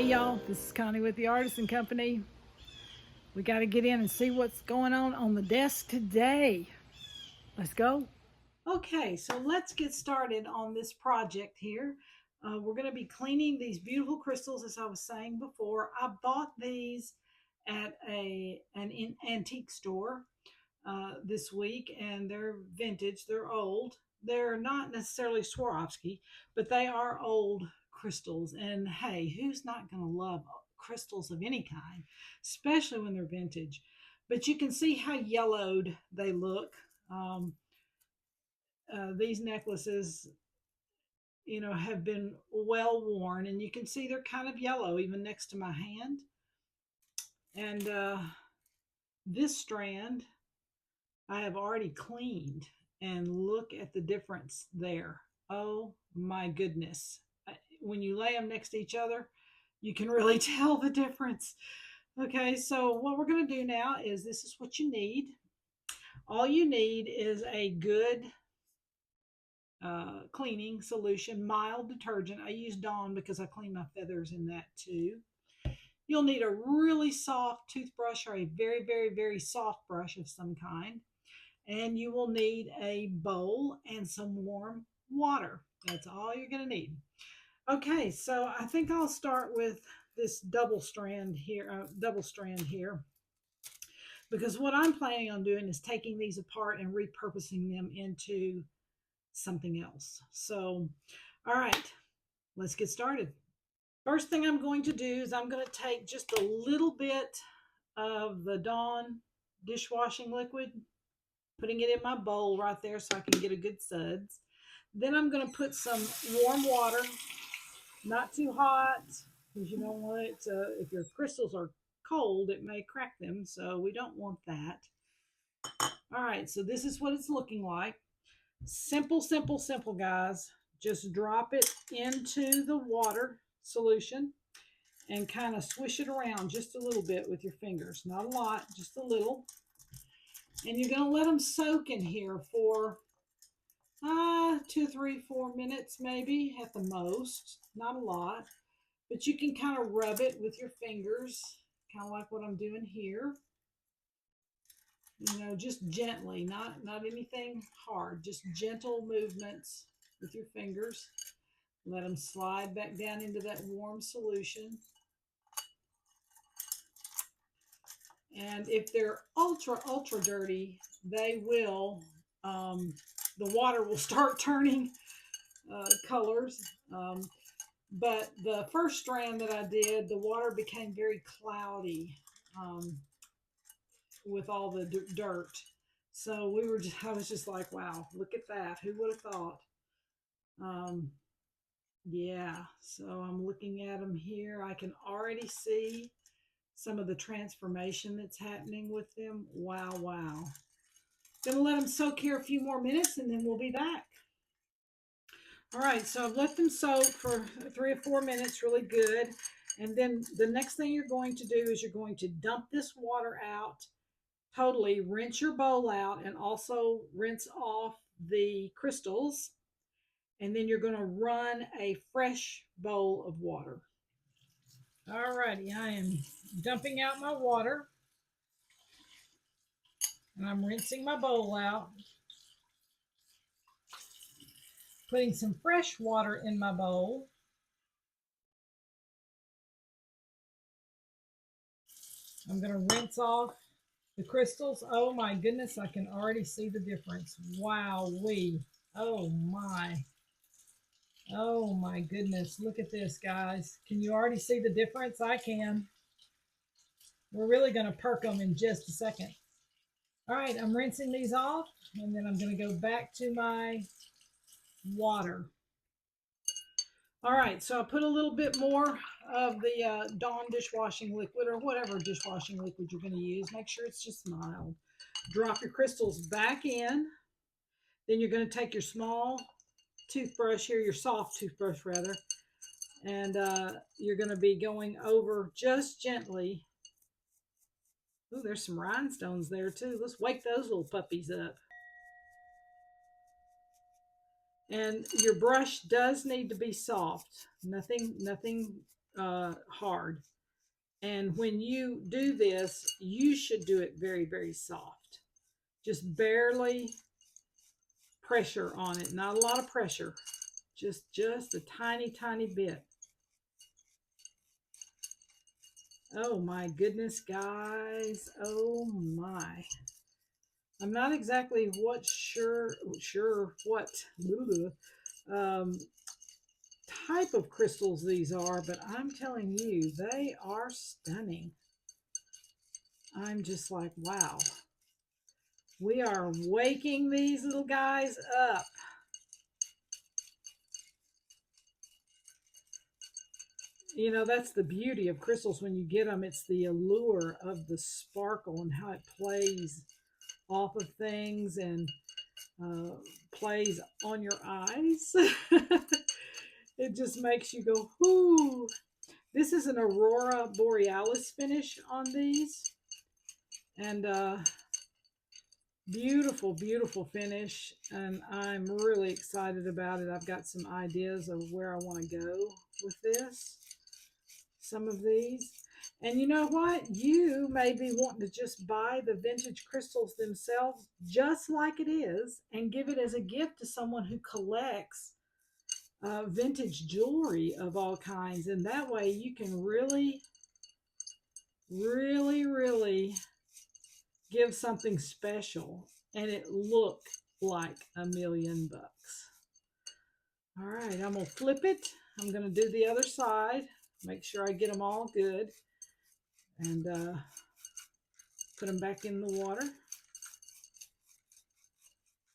y'all, this is Connie with the Artisan Company. We got to get in and see what's going on the desk today. Let's go. Okay, so let's get started on this project here. We're going to be cleaning these beautiful crystals, as I was saying before. I bought these at an antique store this week, and they're vintage. They're old. They're not necessarily Swarovski, but they are old crystals. And hey, who's not going to love crystals of any kind, especially when they're vintage? But you can see how yellowed they look. These necklaces, have been well worn, and you can see they're kind of yellow even next to my hand. And this strand I have already cleaned, and look at the difference there. Oh my goodness. When you lay them next to each other, you can really tell the difference. Okay, so what we're going to do now is this is what you need. All you need is a good cleaning solution, mild detergent. I use Dawn because I clean my feathers in that too. You'll need a really soft toothbrush or a very, very, very soft brush of some kind. And you will need a bowl and some warm water. That's all you're going to need. Okay, so I think I'll start with this double strand here, because what I'm planning on doing is taking these apart and repurposing them into something else. So, all right, let's get started. First thing I'm going to do is I'm going to take just a little bit of the Dawn dishwashing liquid, putting it in my bowl right there so I can get a good suds. Then I'm going to put some warm water, not too hot, because you don't want it to, if your crystals are cold, it may crack them, so we don't want that. All right, so this is what it's looking like. Simple, simple, simple, guys. Just drop it into the water solution and kind of swish it around just a little bit with your fingers. Not a lot, just a little. And you're going to let them soak in here for 2, 3, 4 minutes maybe at the most. Not a lot. But you can kind of rub it with your fingers, kind of like what I'm doing here. Just gently, not anything hard, just gentle movements with your fingers. Let them slide back down into that warm solution. And if they're ultra, ultra dirty, they will, the water will start turning colors. But the first strand that I did, the water became very cloudy with all the dirt. So I was just like, wow, look at that. Who would have thought? Yeah, so I'm looking at them here. I can already see some of the transformation that's happening with them. Wow, wow. Gonna let them soak here a few more minutes and then we'll be back. All right, so I've let them soak for 3 or 4 minutes, really good. And then the next thing you're going to do is you're going to dump this water out totally, rinse your bowl out, and also rinse off the crystals. And then you're going to run a fresh bowl of water. All righty, I am dumping out my water. And I'm rinsing my bowl out. Putting some fresh water in my bowl. I'm going to rinse off the crystals. Oh my goodness, I can already see the difference. Wow-wee. Oh my. Oh my goodness. Look at this, guys. Can you already see the difference? I can. We're really going to perk them in just a second. All right, I'm rinsing these off, and then I'm going to go back to my water. All right, so I put a little bit more of the Dawn dishwashing liquid, or whatever dishwashing liquid you're going to use. Make sure it's just mild. Drop your crystals back in. Then you're going to take your small toothbrush here, your soft toothbrush rather, and you're going to be going over just gently. Ooh, there's some rhinestones there too. Let's wake those little puppies up. And your brush does need to be soft. Nothing hard. And when you do this, you should do it very, very soft. Just barely pressure on it. Not a lot of pressure. Just a tiny, tiny bit. Oh my goodness, guys. Oh my. I'm not exactly sure what um, type of crystals these are, but I'm telling you, they are stunning. I'm just like, wow. We are waking these little guys up. You know, that's the beauty of crystals when you get them. It's the allure of the sparkle and how it plays off of things and uh, plays on your eyes. It just makes you go, whoo. This is an Aurora Borealis finish on these. And beautiful, beautiful finish. And I'm really excited about it. I've got some ideas of where I want to go with this. Some of these. And you know what? You may be wanting to just buy the vintage crystals themselves just like it is and give it as a gift to someone who collects vintage jewelry of all kinds. And that way you can really, really, really give something special and it look like $1,000,000. All right, I'm going to flip it. I'm going to do the other side. Make sure I get them all good. And put them back in the water.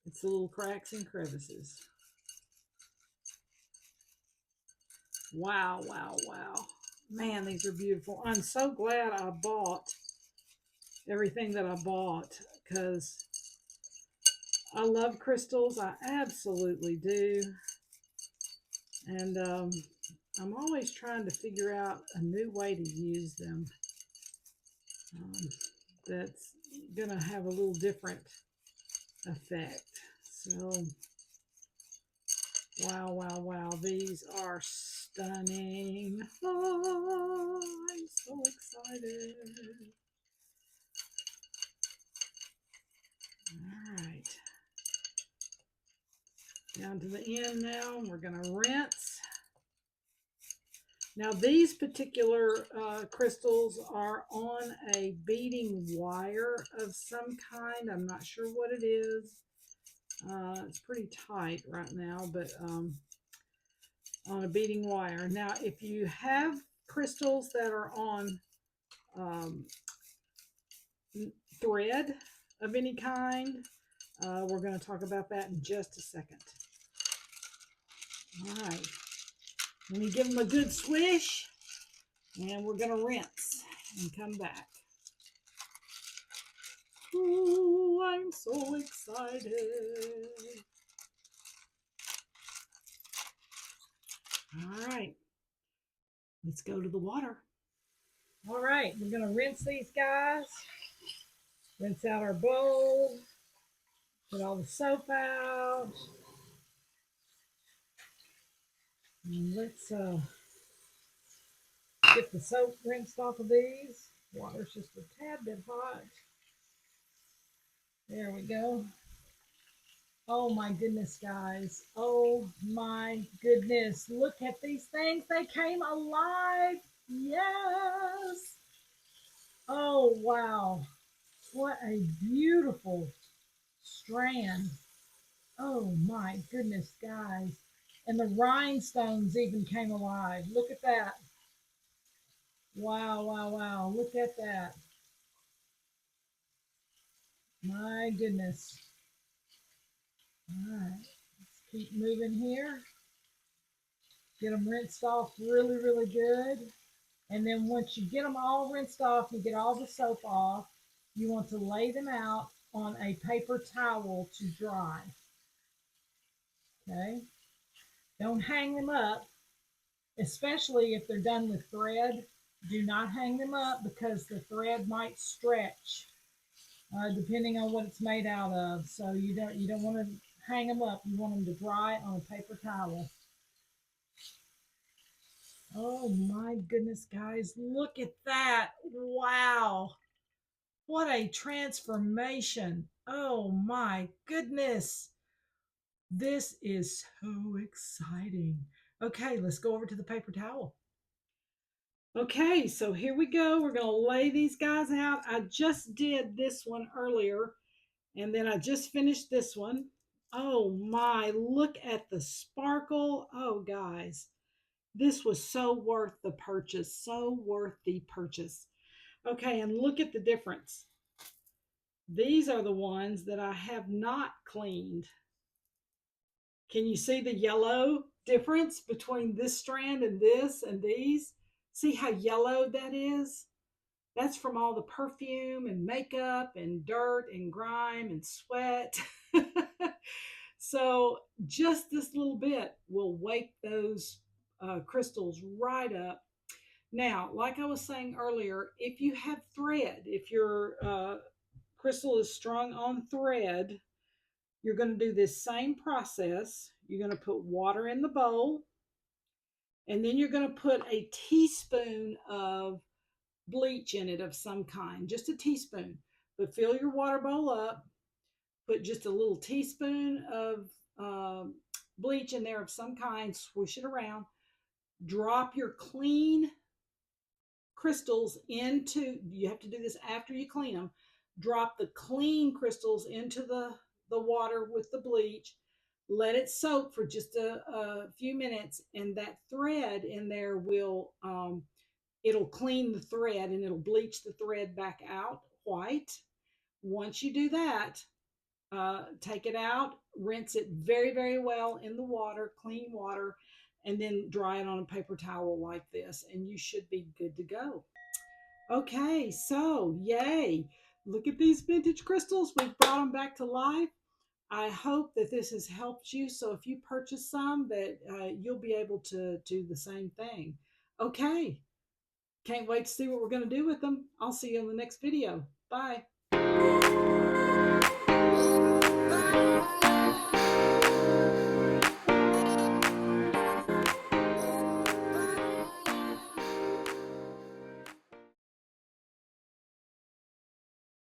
It's the little cracks and crevices. Wow, wow, wow. Man, these are beautiful. I'm so glad I bought everything that I bought because I love crystals. I absolutely do. And I'm always trying to figure out a new way to use them that's going to have a little different effect. So, wow, wow, wow. These are stunning. Oh, I'm so excited. All right. Down to the end now. We're going to rinse. Now, these particular crystals are on a beading wire of some kind. I'm not sure what it is. It's pretty tight right now, but on a beading wire. Now, if you have crystals that are on thread of any kind, we're going to talk about that in just a second. All right. Let me give them a good swish, and we're going to rinse and come back. Ooh, I'm so excited. All right. Let's go to the water. All right. We're going to rinse these guys. Rinse out our bowl. Put all the soap out. And let's get the soap rinsed off of these. Water's just a tad bit hot. There we go. Oh my goodness, guys. Oh my goodness. Look at these things. They came alive. Yes. Oh, wow. What a beautiful strand. Oh my goodness, guys. And the rhinestones even came alive. Look at that. Wow, wow, wow. Look at that. My goodness. All right. Let's keep moving here. Get them rinsed off really, really good. And then once you get them all rinsed off, you get all the soap off, you want to lay them out on a paper towel to dry. Okay? Don't hang them up, especially if they're done with thread. Do not hang them up because the thread might stretch depending on what it's made out of. So you don't want to hang them up. You want them to dry on a paper towel. Oh my goodness, guys, look at that. Wow. What a transformation. Oh my goodness. This is so exciting. Okay, let's go over to the paper towel. Okay, so here we go. We're going to lay these guys out. I just did this one earlier, and then I just finished this one. Oh my, look at the sparkle. Oh, guys, this was so worth the purchase. So worth the purchase. Okay, and look at the difference. These are the ones that I have not cleaned. Can you see the yellow difference between this strand and this and these? See how yellow that is? That's from all the perfume and makeup and dirt and grime and sweat. So just this little bit will wake those crystals right up. Now, like I was saying earlier, if you have thread, if your crystal is strung on thread, you're going to do this same process. You're going to put water in the bowl, and then you're going to put a teaspoon of bleach in it of some kind, just a teaspoon. But fill your water bowl up, put just a little teaspoon of bleach in there of some kind, swoosh it around, drop your clean crystals into, you have to do this after you clean them, drop the clean crystals into the water with the bleach, let it soak for just a few minutes, and that thread in there will it'll clean the thread and it'll bleach the thread back out white. Once you do that, take it out, rinse it very, very well in the water, clean water, and then dry it on a paper towel like this, and you should be good to go. Okay, so yay. Look at these vintage crystals. We've brought them back to life. I hope that this has helped you. So if you purchase some, that you'll be able to do the same thing. Okay, can't wait to see what we're going to do with them. I'll see you in the next video. Bye.